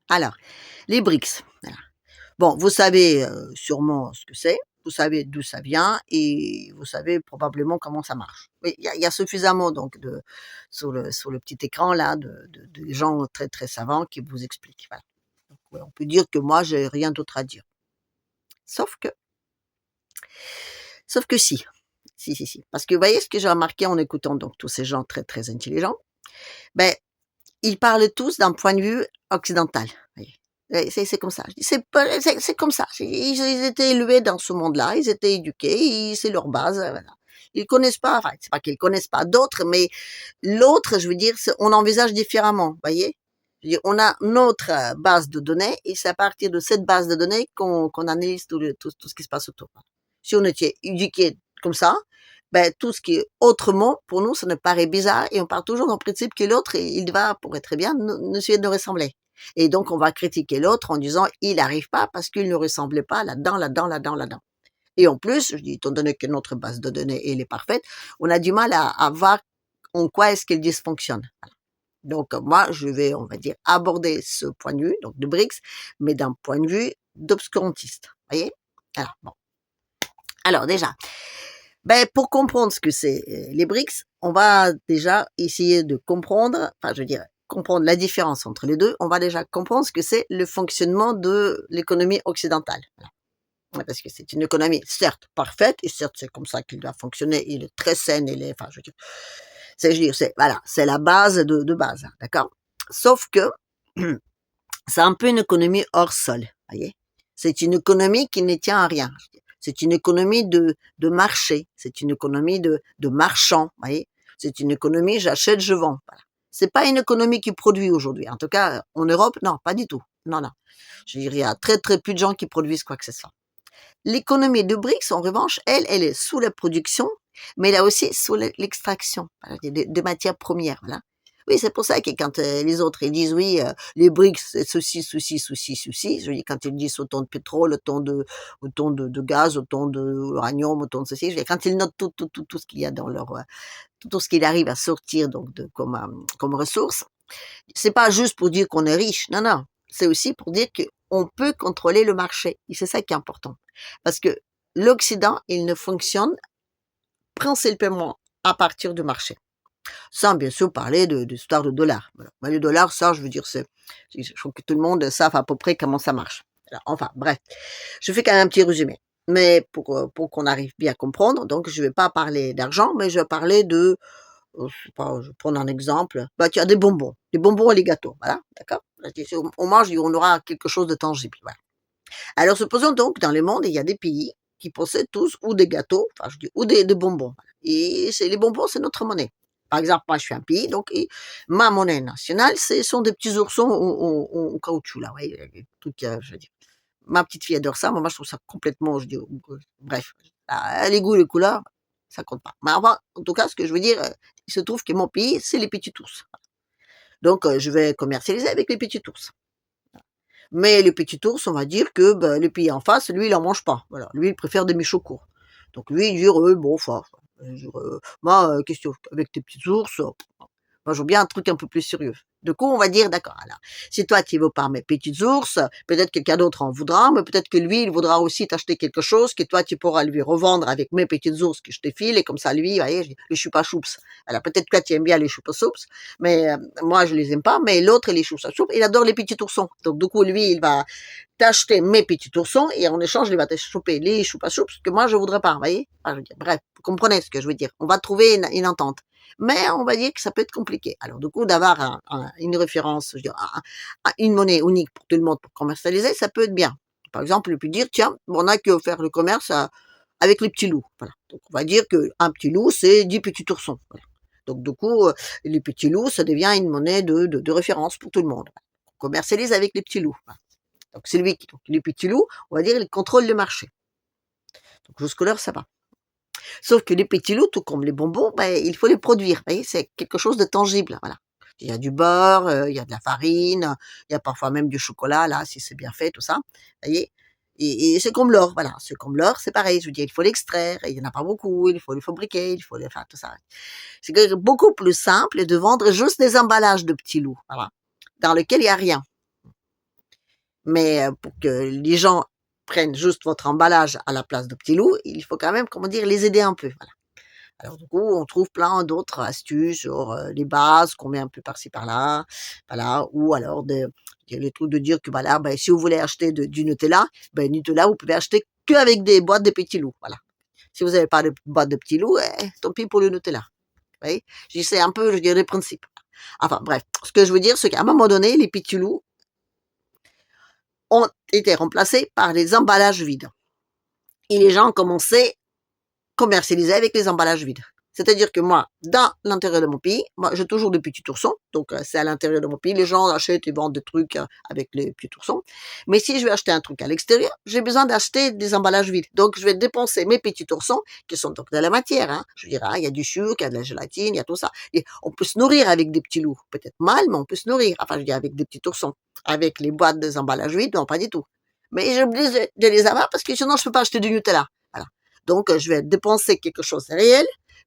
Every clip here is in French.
Alors, les BRICS, voilà. Bon, vous savez, sûrement ce que c'est, vous savez d'où ça vient et vous savez probablement comment ça marche. Oui, il y a suffisamment donc de sur le petit écran là de gens très, très savants qui vous expliquent, voilà. Donc ouais, on peut dire que moi j'ai rien d'autre à dire. Sauf que sauf que si. Si, si, si. Parce que vous voyez ce que j'ai remarqué en écoutant donc tous ces gens très, très intelligents? Ben, ils parlent tous d'un point de vue occidental, vous voyez? C'est comme ça. Je dis: «C'est pas c'est comme ça». Ils étaient élevés dans ce monde-là, ils étaient éduqués, c'est leur base, voilà. Ils connaissent pas, enfin, c'est pas qu'ils connaissent pas d'autres, mais l'autre, je veux dire, on envisage différemment, vous voyez? Je veux dire, on a notre base de données et c'est à partir de cette base de données qu'on analyse tout ce qui se passe autour. Si on était éduqué comme ça, ben, tout ce qui est autrement, pour nous, ça nous paraît bizarre et on part toujours dans le principe que l'autre, il va, pour être bien, nous essayer de nous ressembler. Et donc, on va critiquer l'autre en disant, il n'arrive pas parce qu'il ne ressemblait pas là-dedans, là-dedans, là-dedans, là-dedans. Et en plus, je dis, étant donné que notre base de données, elle est parfaite, on a du mal à voir en quoi est-ce qu'elle dysfonctionne. Voilà. Donc, moi, je vais, on va dire, aborder ce point de vue, donc de BRICS, mais d'un point de vue d'obscurantiste. Vous voyez? Alors, bon. Alors, déjà, ben, pour comprendre ce que c'est les BRICS, on va déjà essayer de comprendre, enfin, je veux dire, comprendre la différence entre les deux. On va déjà comprendre ce que c'est le fonctionnement de l'économie occidentale. Voilà. Ouais, parce que c'est une économie, certes, parfaite, et certes, c'est comme ça qu'il doit fonctionner, il est très sain, il est, enfin, je veux dire, voilà, c'est la base de base, hein, d'accord? Sauf que, c'est un peu une économie hors sol, voyez? C'est une économie qui ne tient à rien. C'est une économie de marché, c'est une économie de marchand, voyez? C'est une économie j'achète, je vends, voilà. C'est pas une économie qui produit aujourd'hui. En tout cas, en Europe, non, pas du tout. Non, non. Je dirais, il y a très, très peu de gens qui produisent quoi que ce soit. L'économie de BRICS, en revanche, elle est sous la production, mais elle est aussi sous l'extraction, voilà, de matières premières, voilà. Oui, c'est pour ça que quand les autres ils disent oui, les BRICS, c'est ceci, ceci, ceci, ceci, je dis quand ils disent autant de pétrole, autant de gaz, autant d'uranium, autant de ceci, je dis, quand ils notent tout ce qu'il y a dans leur, tout ce qu'il arrive à sortir donc comme ressources, c'est pas juste pour dire qu'on est riche, non, non, c'est aussi pour dire qu'on peut contrôler le marché. Et c'est ça qui est important. Parce que l'Occident, il ne fonctionne principalement à partir du marché. Sans bien sûr parler de l'histoire de dollars. Voilà. Mais le dollar, ça, je veux dire, je trouve que tout le monde sait à peu près comment ça marche. Alors, enfin, bref. Je fais quand même un petit résumé. Mais pour qu'on arrive bien à comprendre, donc je vais pas parler d'argent, mais je vais parler de je sais pas, je vais prendre un exemple. Bah, tu as des bonbons et les gâteaux, voilà, d'accord? Si on mange, on aura quelque chose de tangible, voilà. Alors, supposons donc, dans le monde, il y a des pays qui possèdent tous ou des gâteaux, enfin, je dis, ou des bonbons. Et les bonbons, c'est notre monnaie. Par exemple, moi, je suis un pays, donc, et ma monnaie nationale, ce sont des petits oursons en caoutchouc, là, ouais, les trucs, je veux dire. Ma petite fille adore ça, moi, je trouve ça complètement, je dis, bref, les goûts, les couleurs, ça compte pas. Mais enfin, en tout cas, ce que je veux dire, il se trouve que mon pays, c'est les petits ours. Donc, je vais commercialiser avec les petits ours. Mais les petits ours, on va dire que ben, le pays en face, lui, il en mange pas. Voilà, lui, il préfère des méchots courts. Donc lui, il dit, bon, enfin, moi, question avec tes petits ours, moi, je veux bien un truc un peu plus sérieux. Du coup, on va dire, d'accord, alors, si toi, tu veux pas mes petits ours, peut-être quelqu'un d'autre en voudra, mais peut-être que lui, il voudra aussi t'acheter quelque chose que toi, tu pourras lui revendre avec mes petits ours que je te file, et comme ça, lui, vous voyez, les choupa choups. Alors, peut-être que toi, tu aimes bien les choupa choups, mais moi, je les aime pas, mais l'autre, les choupa choups, il adore les petits oursons. Donc, du coup, lui, il va t'acheter mes petits oursons, et en échange, il va te choper les choupa choups que moi, je voudrais pas, vous voyez? Enfin, je veux dire, bref, vous comprenez ce que je veux dire. On va trouver une entente. Mais on va dire que ça peut être compliqué. Alors, du coup, d'avoir une référence, je veux dire, une monnaie unique pour tout le monde pour commercialiser, ça peut être bien. Par exemple, on peut dire, tiens, on a que faire le commerce avec les petits loups. Voilà. Donc, on va dire qu'un petit loup, c'est 10 petits oursons. Voilà. Donc, du coup, les petits loups, ça devient une monnaie de référence pour tout le monde. On commercialise avec les petits loups. Voilà. Donc, c'est lui qui, donc, les petits loups, on va dire, il contrôle le marché. Donc, jusque-là, ça va. Sauf que les petits loups, tout comme les bonbons, ben, il faut les produire. Vous voyez, c'est quelque chose de tangible. Voilà. Il y a du beurre, il y a de la farine, il y a parfois même du chocolat, là, si c'est bien fait, tout ça. Vous voyez? Et c'est comme l'or, voilà. C'est comme l'or, c'est pareil. Je veux dire, il faut l'extraire, il n'y en a pas beaucoup, il faut le fabriquer, il faut le, enfin, tout ça. C'est beaucoup plus simple de vendre juste des emballages de petits loups, voilà, dans lesquels il n'y a rien. Mais pour que les gens prennent juste votre emballage à la place de petits loups, il faut quand même, comment dire, les aider un peu. Voilà. Alors du coup, on trouve plein d'autres astuces sur les bases qu'on met un peu par-ci par-là, voilà, ou alors les trucs de dire que voilà, ben, si vous voulez acheter du Nutella, ben Nutella, vous pouvez acheter qu'avec des boîtes de petits loups, voilà. Si vous n'avez pas de boîte de petits loups, tant pis pour le Nutella. Vous voyez, c'est un peu, je dirais, le principe. Enfin bref, ce que je veux dire, c'est qu'à un moment donné, les petits loups ont été remplacés par les emballages vides. Et les gens ont commencé commercialiser avec les emballages vides. C'est-à-dire que moi, dans l'intérieur de mon pays, moi, j'ai toujours des petits oursons, donc c'est à l'intérieur de mon pays, les gens achètent et vendent des trucs avec les petits oursons. Mais si je vais acheter un truc à l'extérieur, j'ai besoin d'acheter des emballages vides. Donc je vais dépenser mes petits oursons, qui sont donc de la matière, hein. Je dirais, il y a du sucre, il y a de la gélatine, il y a tout ça. Et on peut se nourrir avec des petits loups, peut-être mal, mais on peut se nourrir, enfin je dis avec des petits oursons. Avec les boîtes des emballages vides, non, pas du tout. Mais j'ai oublié de les avoir parce que sinon je peux pas acheter du Nutella. Voilà. Donc, je vais dépenser quelque chose de réel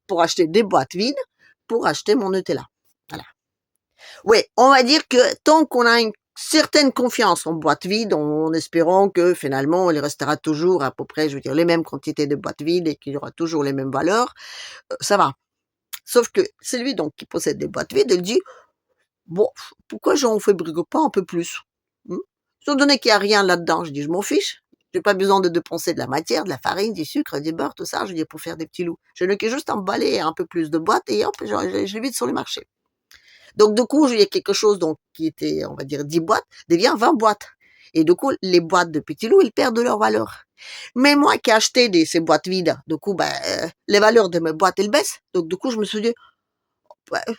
pour acheter des boîtes vides pour acheter mon Nutella. Voilà. Oui, on va dire que tant qu'on a une certaine confiance en boîtes vides, en espérant que finalement, il restera toujours à peu près, je veux dire, les mêmes quantités de boîtes vides et qu'il y aura toujours les mêmes valeurs, ça va. Sauf que celui donc qui possède des boîtes vides, il dit, bon, pourquoi j'en fabrique pas un peu plus? Étant donné qu'il n'y a rien là-dedans, je dis, je m'en fiche. J'ai pas besoin de dépenser de la matière, de la farine, du sucre, du beurre, tout ça, je dis, pour faire des petits loups. Je n'ai que juste emballer un peu plus de boîtes et hop, je les vide sur le marché. Donc, du coup, il y a quelque chose donc, qui était, on va dire, 10 boîtes, devient 20 boîtes. Et du coup, les boîtes de petits loups, ils perdent de leur valeur. Mais moi qui ai acheté ces boîtes vides, du coup, les valeurs de mes boîtes, elles baissent. Donc, du coup, je me suis dit, ouais,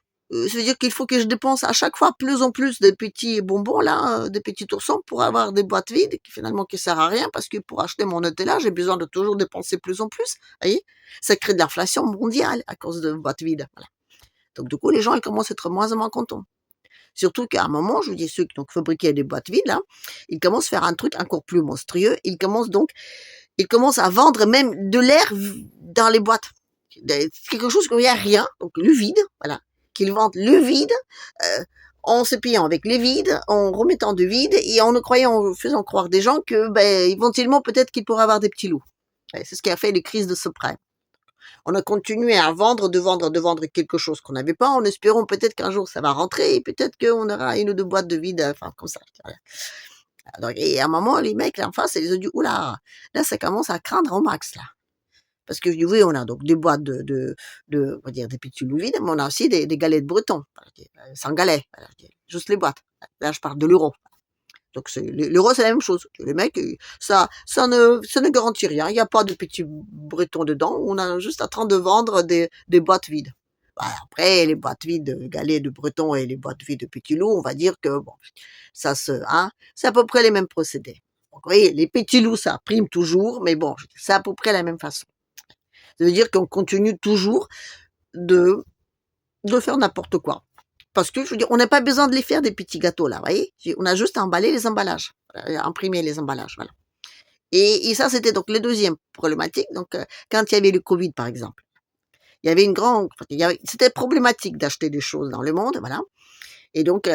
ça veut dire qu'il faut que je dépense à chaque fois plus en plus de petits bonbons, là, des petits oursons pour avoir des boîtes vides qui finalement qui servent à rien parce que pour acheter mon Nutella, j'ai besoin de toujours dépenser plus en plus. Vous voyez, ça crée de l'inflation mondiale à cause de boîtes vides. Voilà. Donc du coup, les gens ils commencent à être moins en moins contents. Surtout qu'à un moment, je vous dis ceux qui ont fabriqué des boîtes vides, là, ils commencent à faire un truc encore plus monstrueux. Ils commencent à vendre même de l'air dans les boîtes. Quelque chose où il n'y a rien, donc le vide, voilà qu'ils vendent le vide, en se payant avec les vides, en remettant du vide et en en faisant croire des gens que, éventuellement, peut-être qu'ils pourraient avoir des petits loups. Ouais, c'est ce qui a fait les crises de subprime. On a continué à vendre, de vendre quelque chose qu'on n'avait pas, en espérant peut-être qu'un jour ça va rentrer et peut-être qu'on aura une ou deux boîtes de vide, enfin, comme ça. Alors, et à un moment, les mecs, là, en face, ils ont dit, oula, là, ça commence à craindre au max, là. Parce que je dis, oui, on a donc des boîtes on va dire, des petits loups vides, mais on a aussi des galettes bretons, sans galets, voilà, juste les boîtes. Là, je parle de l'euro. Donc, l'euro, c'est la même chose. Les mecs, ça ne garantit rien. Il n'y a pas de petits bretons dedans. On a juste en train de vendre des boîtes vides. Après, les boîtes vides de galets de bretons et les boîtes vides de petits loups, on va dire que, bon, c'est à peu près les mêmes procédés. Donc, oui, les petits loups, ça prime toujours, mais bon, c'est à peu près la même façon. Ça veut dire qu'on continue toujours de, de faire n'importe quoi. Parce que, je veux dire, on n'a pas besoin de les faire des petits gâteaux, là, vous voyez? On a juste à emballer les emballages, imprimer les emballages, voilà. Et ça, c'était donc le deuxième problématique. Donc, quand il y avait le Covid, par exemple, il y avait c'était problématique d'acheter des choses dans le monde, voilà. Et donc,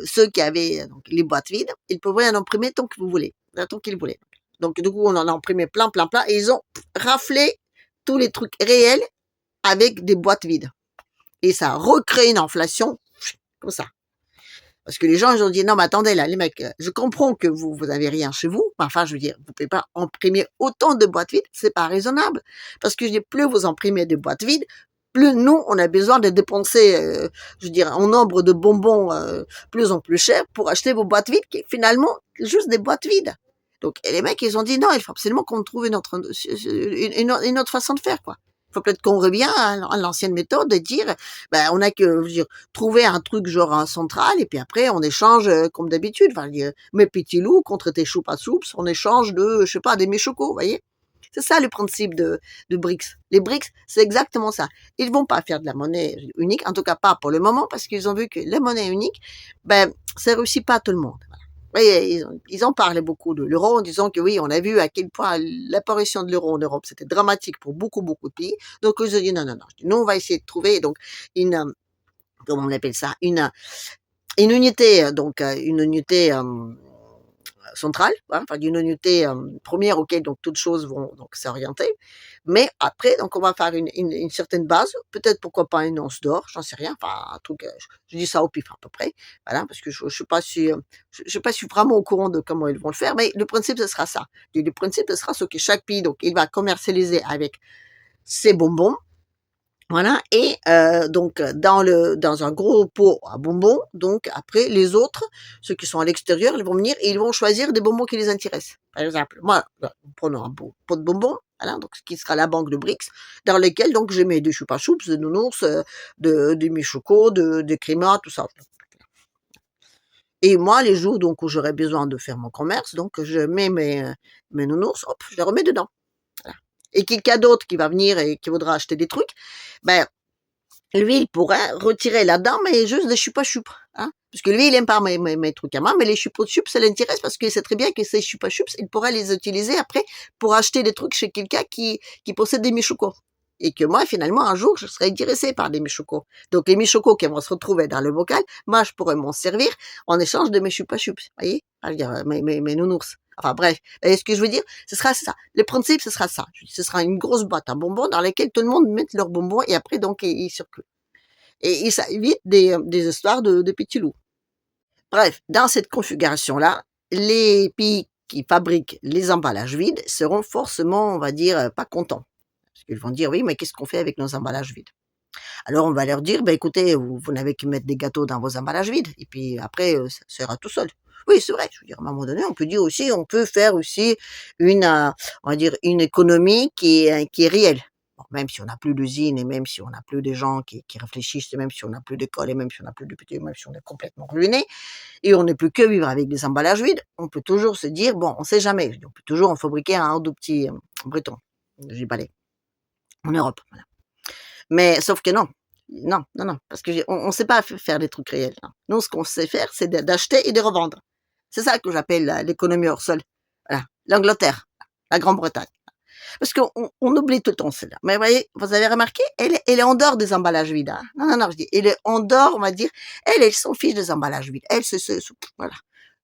ceux qui avaient donc, les boîtes vides, ils pouvaient en imprimer tant que vous voulez, tant qu'ils voulaient. Donc, du coup, on en a imprimé plein, plein, plein, et ils ont raflé tous les trucs réels avec des boîtes vides. Et ça a recréé une inflation comme ça. Parce que les gens, ils ont dit, non, mais attendez, là, les mecs, je comprends que vous avez rien chez vous. Enfin, je veux dire, vous pouvez pas imprimer autant de boîtes vides. C'est pas raisonnable. Parce que plus vous imprimez des boîtes vides, plus nous, on a besoin de dépenser, je veux dire, en nombre de bonbons plus en plus cher pour acheter vos boîtes vides, qui finalement, juste des boîtes vides. Donc, et les mecs, ils ont dit, non, il faut absolument qu'on trouve une autre façon de faire, quoi. Il faut peut-être qu'on revient à l'ancienne méthode de dire, on a que, je veux dire, trouver un truc genre un central, et puis après, on échange comme d'habitude. Enfin, mes petits loups contre tes choupas soups, on échange je sais pas, des méchocos, vous voyez? C'est ça le principe de BRICS. Les BRICS, c'est exactement ça. Ils vont pas faire de la monnaie unique, en tout cas pas pour le moment, parce qu'ils ont vu que la monnaie unique, ça réussit pas à tout le monde. Oui, ils en parlaient beaucoup de l'euro en disant que oui, on a vu à quel point l'apparition de l'euro en Europe, c'était dramatique pour beaucoup, beaucoup de pays. Donc, ils ont dit non, non, non. Nous, on va essayer de trouver donc comment on appelle ça, une unité, donc une unité centrale, hein, enfin d'une unité première auquel donc toutes choses vont donc s'orienter. Mais après, donc on va faire une certaine base, peut-être pourquoi pas une once d'or, j'en sais rien, enfin un truc, je dis ça au pif à peu près, voilà, parce que je suis pas si, je sais pas si je suis vraiment au courant de comment ils vont le faire, mais le principe ce sera ça. Le principe ce sera ce que chaque pays donc il va commercialiser avec ses bonbons. Voilà et donc dans un gros pot à bonbons, donc après les autres, ceux qui sont à l'extérieur, ils vont venir et ils vont choisir des bonbons qui les intéressent. Par exemple, moi, prenons un pot de bonbons, voilà, donc ce qui sera la banque de Brix, dans lesquels donc je mets des Chupa Chups, de Nounours, de Michoco, de Créma, tout ça. Et moi, les jours donc où j'aurai besoin de faire mon commerce, donc je mets mes Nounours, hop, je les remets dedans. Voilà. Et quelqu'un d'autre qui va venir et qui voudra acheter des trucs, ben lui, il pourrait retirer là-dedans, mais juste des chupa chups, hein. Parce que lui, il aime pas mes trucs à moi, mais les chupa chups, ça l'intéresse parce qu'il sait très bien que ces chupa chups, il pourrait les utiliser après pour acheter des trucs chez quelqu'un qui possède des michocos. Et que moi, finalement, un jour, je serais intéressée par des michocos. Donc, les michocos qui vont se retrouver dans le bocal, moi, je pourrais m'en servir en échange de mes chupa chups. Vous voyez? Je veux dire, mes nounours. Enfin, bref. Et ce que je veux dire, ce sera ça. Le principe, ce sera ça. Ce sera une grosse boîte à bonbons dans laquelle tout le monde met leurs bonbons et après, donc, ils circulent. Et ça évite des histoires de petits loups. Bref, dans cette configuration-là, les pays qui fabriquent les emballages vides seront forcément, on va dire, pas contents. Parce qu'ils vont dire, oui, mais qu'est-ce qu'on fait avec nos emballages vides? Alors on va leur dire, écoutez, vous n'avez qu'à mettre des gâteaux dans vos emballages vides, et puis après, ça ira tout seul. Oui, c'est vrai. Je veux dire, à un moment donné, on peut dire aussi, on peut faire aussi on va dire, une économie qui est réelle. Bon, même si on n'a plus d'usines et même si on n'a plus de gens qui réfléchissent, et même si on n'a plus d'école et même si on n'a plus de petits, même si on est complètement ruiné et on ne peut que vivre avec des emballages vides, on peut toujours se dire, bon, on sait jamais. On peut toujours en fabriquer un ou deux petits bretons, j'ai balai, en Europe. Voilà. Mais sauf que non. Non, non, non, parce que on sait pas faire des trucs réels. Non. Nous, ce qu'on sait faire, c'est d'acheter et de revendre. C'est ça que j'appelle l'économie hors sol. Voilà. L'Angleterre, la Grande-Bretagne. Parce qu'on oublie tout le temps celle-là. Mais vous avez remarqué, elle est en dehors des emballages vides. Hein. Non, non, non, je dis, elle est en dehors, on va dire, elle s'en fiche des emballages vides. Elle, voilà.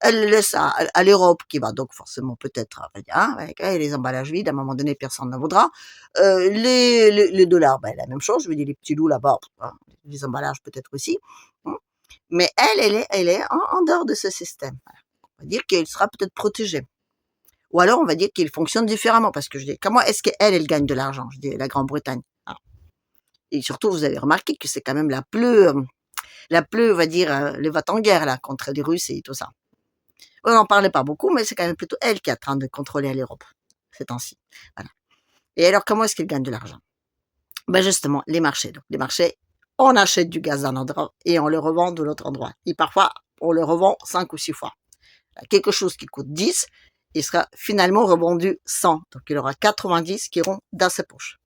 Elle laisse à l'Europe, qui va donc forcément peut-être, hein, avec les emballages vides, à un moment donné, personne ne voudra. Les dollars, la même chose, je veux dire, les petits loups là-bas, hein, les emballages peut-être aussi. Hein. Mais elle est en dehors de ce système. Voilà. On va dire qu'elle sera peut-être protégée. Ou alors, on va dire qu'il fonctionne différemment, parce que je dis, comment est-ce qu'elle gagne de l'argent, je dis, la Grande-Bretagne. Hein. Et surtout, vous avez remarqué que c'est quand même la plus, on va dire, les va en guerre, là, contre les Russes et tout ça. On n'en parlait pas beaucoup, mais c'est quand même plutôt elle qui est en train de contrôler l'Europe, ces temps-ci. Voilà. Et alors, comment est-ce qu'elle gagne de l'argent? Justement, les marchés. Donc, les marchés, on achète du gaz d'un endroit et on le revend de l'autre endroit. Et parfois, on le revend 5 ou 6 fois. Quelque chose qui coûte 10, il sera finalement revendu 100. Donc, il y aura 90 qui iront dans ses poches.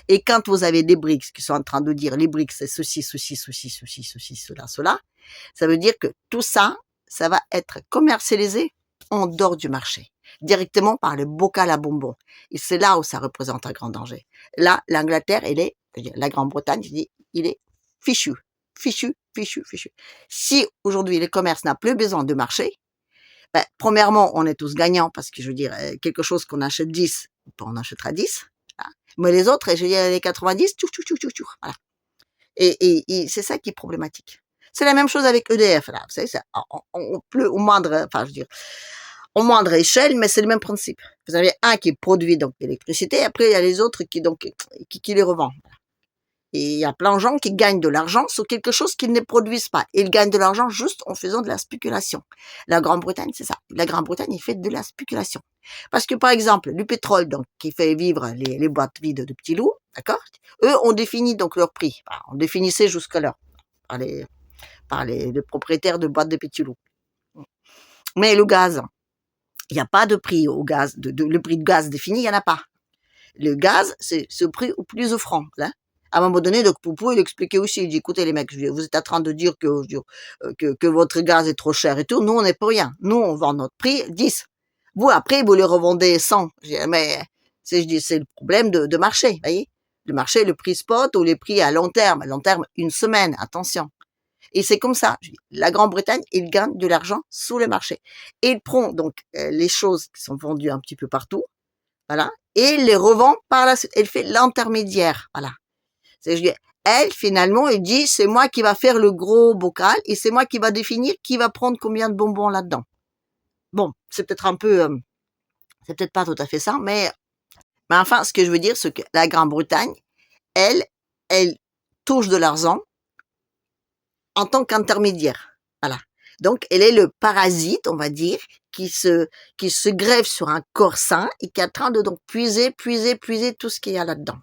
Et quand vous avez des BRICS qui sont en train de dire, les BRICS, c'est ceci, ceci, ceci, ceci, ceci, cela, cela, ça veut dire que tout ça, ça va être commercialisé en dehors du marché, directement par le bocal à bonbons. Et c'est là où ça représente un grand danger. Là, l'Angleterre, la Grande-Bretagne, je dis, il est fichu, fichu, fichu, fichu. Si aujourd'hui le commerce n'a plus besoin de marché, premièrement, on est tous gagnants parce que je veux dire, quelque chose qu'on achète 10, on achètera 10. Hein. Mais les autres, je veux dire, les 90, tchou, tchou, tchou, tchou, tchou, voilà. Et c'est ça qui est problématique. C'est la même chose avec EDF, là. Vous savez, c'est plus au moindre, enfin, je veux dire, au moindre échelle, mais c'est le même principe. Vous avez un qui produit donc l'électricité, après il y a les autres qui les revendent. Et il y a plein de gens qui gagnent de l'argent sur quelque chose qu'ils ne produisent pas. Ils gagnent de l'argent juste en faisant de la spéculation. La Grande-Bretagne, c'est ça. La Grande-Bretagne, il fait de la spéculation. Parce que, par exemple, le pétrole, donc, qui fait vivre les boîtes vides de petits loups, d'accord? Eux, on définit donc leur prix. Enfin, on définissait jusque-là par les propriétaires de boîtes de petits loups. Mais le gaz, il n'y a pas de prix au gaz, le prix de gaz défini, il n'y en a pas. Le gaz, c'est ce prix au plus offrant, là. À un moment donné, donc Poupou, il expliquait aussi, il dit, écoutez les mecs, vous êtes en train de dire que votre gaz est trop cher et tout, nous on n'est pour rien. Nous on vend notre prix 10. Vous après, vous le revendez 100. Mais c'est le problème de marché, vous voyez. Le marché, le prix spot ou les prix à long terme, une semaine, attention. Et c'est comme ça. La Grande-Bretagne, il gagne de l'argent sous le marché. Et il prend donc les choses qui sont vendues un petit peu partout, voilà, et il les revend par la suite. Elle fait l'intermédiaire, voilà. Elle, finalement, elle dit, c'est moi qui va faire le gros bocal et c'est moi qui va définir qui va prendre combien de bonbons là-dedans. Bon, c'est peut-être un peu, c'est peut-être pas tout à fait ça, mais enfin, ce que je veux dire, c'est que la Grande-Bretagne, elle touche de l'argent en tant qu'intermédiaire. Voilà. Donc, elle est le parasite, on va dire, qui se greffe sur un corps sain et qui est en train de donc puiser tout ce qu'il y a là-dedans.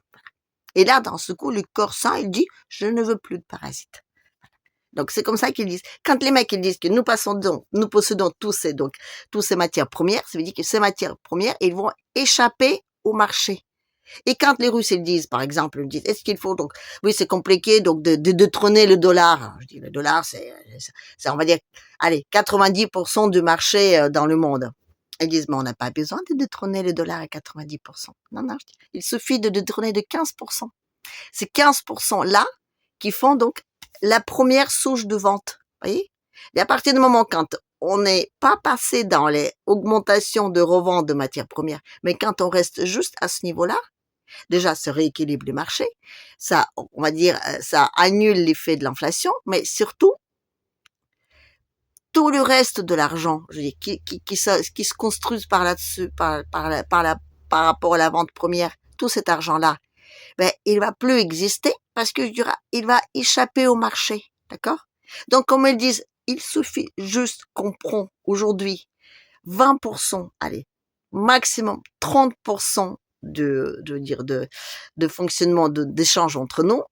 Et là, dans ce coup, le corps sain, il dit, je ne veux plus de parasites. Donc, c'est comme ça qu'ils disent. Quand les mecs, ils disent que nous possédons tous ces matières premières, ça veut dire que ces matières premières, ils vont échapper au marché. Et quand les Russes, ils disent, par exemple, ils disent, est-ce qu'il faut donc, oui, c'est compliqué, donc, de détrôner le dollar. Je dis, le dollar, c'est, on va dire, allez, 90% du marché dans le monde. Ils disent, mais on n'a pas besoin de détrôner le dollar à 90%. Non, non, il suffit de détrôner de 15%. Ces 15% là qui font donc la première souche de vente. Voyez? Et à partir du moment quand on n'est pas passé dans les augmentations de revente de matières premières, mais quand on reste juste à ce niveau-là, déjà, ça rééquilibre le marché, ça, on va dire, ça annule l'effet de l'inflation, mais surtout, tout le reste de l'argent, je dis, qui se construise par là-dessus, par rapport à la vente première, tout cet argent-là, ben, il va plus exister parce que il va échapper au marché, d'accord? Donc, comme ils disent, il suffit juste qu'on prend aujourd'hui 20%, allez, maximum 30% de fonctionnement, d'échange entre nous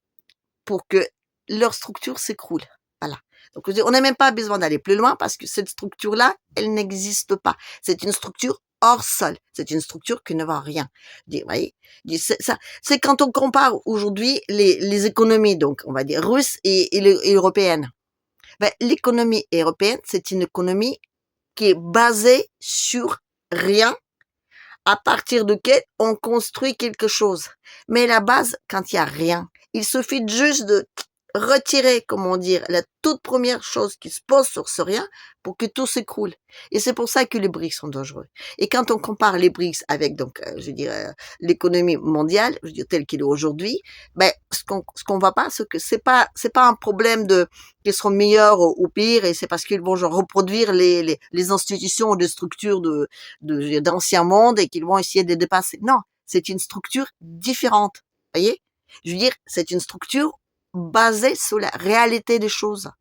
pour que leur structure s'écroule. Voilà. Donc, on n'a même pas besoin d'aller plus loin parce que cette structure-là, elle n'existe pas. C'est une structure hors sol. C'est une structure qui ne va rien. Vous voyez, c'est quand on compare aujourd'hui les économies, donc, on va dire, russes et européennes. Ben, l'économie européenne, c'est une économie qui est basée sur rien, à partir duquel on construit quelque chose. Mais la base, quand il y a rien, il suffit juste de retirer, comment dire, la toute première chose qui se pose sur ce rien pour que tout s'écroule. Et c'est pour ça que les BRICS sont dangereux. Et quand on compare les BRICS avec, donc, je dirais, l'économie mondiale, je veux dire, telle qu'elle est aujourd'hui, ben, ce qu'on voit pas, c'est que c'est pas un problème de, qu'ils seront meilleurs ou pires, et c'est parce qu'ils vont genre reproduire les institutions ou des structures d'ancien monde et qu'ils vont essayer de les dépasser. Non, c'est une structure différente. Voyez? Je veux dire, c'est une structure basée sur la réalité des choses.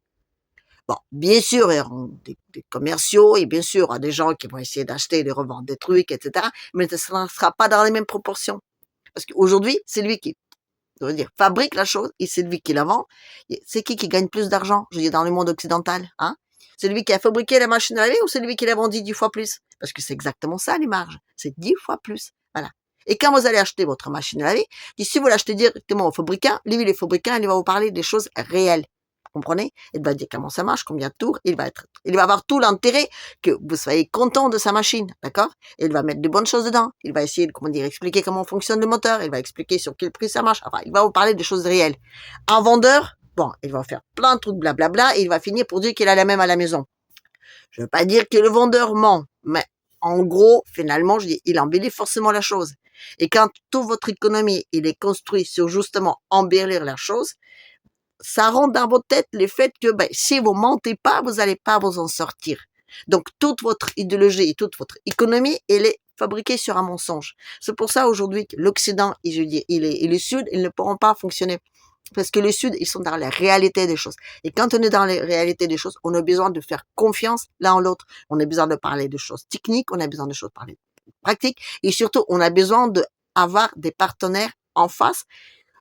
Bon, bien sûr, il y aura des commerciaux et bien sûr, il y aura des gens qui vont essayer d'acheter et de revendre des trucs, etc. Mais ce ne sera pas dans les mêmes proportions. Parce qu'aujourd'hui, c'est lui qui, je veux dire, fabrique la chose et c'est lui qui la vend. C'est qui gagne plus d'argent, je veux dire, dans le monde occidental, hein? C'est lui qui a fabriqué la machine à laver ou c'est lui qui l'a vendu 10 fois plus? Parce que c'est exactement ça, les marges. C'est 10 fois plus. Voilà. Et quand vous allez acheter votre machine à laver, si vous l'achetez directement au fabricant, lui, le fabricant, il va vous parler des choses réelles. Vous comprenez? Il va dire comment ça marche, combien de tours, il va avoir tout l'intérêt que vous soyez content de sa machine, d'accord? Il va mettre de bonnes choses dedans. Il va essayer de, comment dire, expliquer comment fonctionne le moteur. Il va expliquer sur quel prix ça marche. Enfin, il va vous parler des choses réelles. Un vendeur, bon, il va faire plein de trucs blablabla et il va finir pour dire qu'il a la même à la maison. Je veux pas dire que le vendeur ment, mais en gros, finalement, je dis, il embellit forcément la chose. Et quand toute votre économie, il est construit sur justement embellir la chose, ça rentre dans votre tête le fait que ben, si vous mentez pas, vous allez pas vous en sortir. Donc toute votre idéologie et toute votre économie, elle est fabriquée sur un mensonge. C'est pour ça aujourd'hui que l'Occident et je dis, et le Sud, ils ne pourront pas fonctionner. Parce que le Sud, ils sont dans la réalité des choses. Et quand on est dans la réalité des choses, on a besoin de faire confiance l'un en l'autre. On a besoin de parler de choses techniques, on a besoin de choses parler pratiques. Et surtout, on a besoin d'avoir des partenaires en face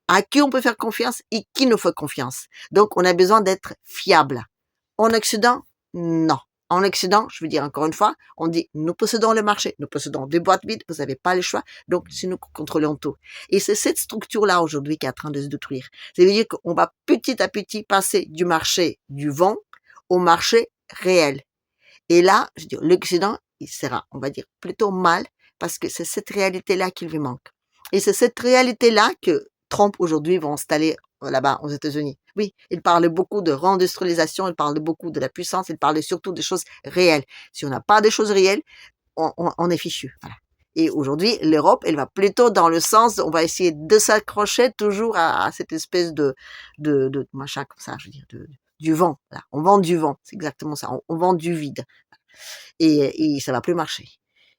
à qui on peut faire confiance et qui nous fait confiance. Donc, on a besoin d'être fiable. En Occident, non. En Occident, je veux dire encore une fois, on dit, nous possédons le marché, nous possédons des boîtes vides, vous n'avez pas le choix, donc c'est nous qui contrôlons tout. Et c'est cette structure-là aujourd'hui qui est en train de se détruire. Ça veut dire qu'on va petit à petit passer du marché du vent au marché réel. Et là, je veux dire, l'Occident, il sera, on va dire, plutôt mal, parce que c'est cette réalité-là qui lui manque. Et c'est cette réalité-là que Trump aujourd'hui va installer là-bas aux États-Unis. Oui, ils parlent beaucoup de réindustrialisation, ils parlent beaucoup de la puissance, ils parlent surtout des choses réelles. Si on n'a pas de choses réelles, on est fichu. Voilà. Et aujourd'hui, l'Europe, elle va plutôt dans le sens, on va essayer de s'accrocher toujours à cette espèce de machin comme ça, je veux dire, du vent. Voilà. On vend du vent, c'est exactement ça. On vend du vide. Et ça va plus marcher.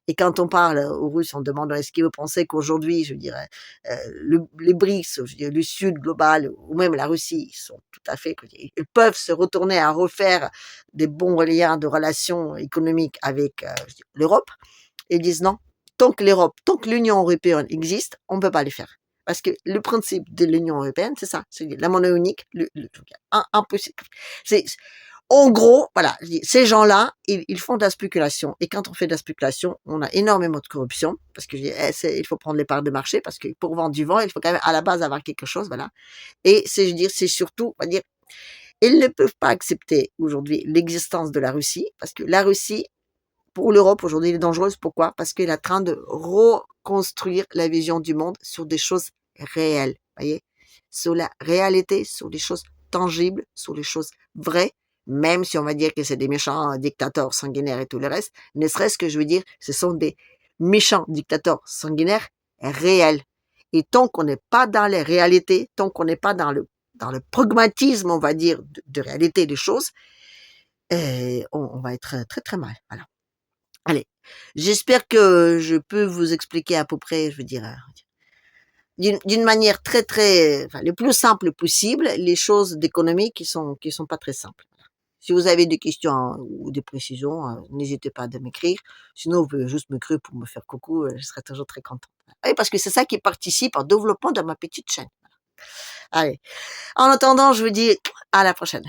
Et quand on parle aux Russes en demandant est-ce qu'ils pensaient qu'aujourd'hui, je dirais, les BRICS, je veux dire, le Sud global, ou même la Russie, ils sont tout à fait, ils peuvent se retourner à refaire des bons liens de relations économiques avec l'Europe, et ils disent non, tant que l'Union européenne existe, on ne peut pas les faire. Parce que le principe de l'Union européenne, c'est ça, c'est la monnaie unique, impossible. C'est, en gros, voilà, ces gens-là, ils font de la spéculation. Et quand on fait de la spéculation, on a énormément de corruption, parce que il faut prendre les parts de marché, parce que pour vendre du vent, il faut quand même à la base avoir quelque chose, voilà. Et je veux dire, c'est surtout, on va dire, ils ne peuvent pas accepter aujourd'hui l'existence de la Russie, parce que la Russie, pour l'Europe aujourd'hui, elle est dangereuse. Pourquoi? Parce qu'elle est en train de reconstruire la vision du monde sur des choses réelles, voyez, sur la réalité, sur des choses tangibles, sur les choses vraies, même si on va dire que c'est des méchants dictateurs sanguinaires et tout le reste, ne serait-ce que je veux dire, ce sont des méchants dictateurs sanguinaires réels. Et tant qu'on n'est pas dans les réalités, tant qu'on n'est pas dans le pragmatisme, on va dire, de réalité des choses, on va être très très mal. Voilà. Allez, j'espère que je peux vous expliquer à peu près, je veux dire, d'une manière très très, enfin, le plus simple possible, les choses d'économie qui sont pas très simples. Voilà. Si vous avez des questions ou des précisions, n'hésitez pas à m'écrire. Sinon, vous pouvez juste m'écrire pour me faire coucou, je serai toujours très contente. Oui, parce que c'est ça qui participe au développement de ma petite chaîne. Allez, en attendant, je vous dis à la prochaine.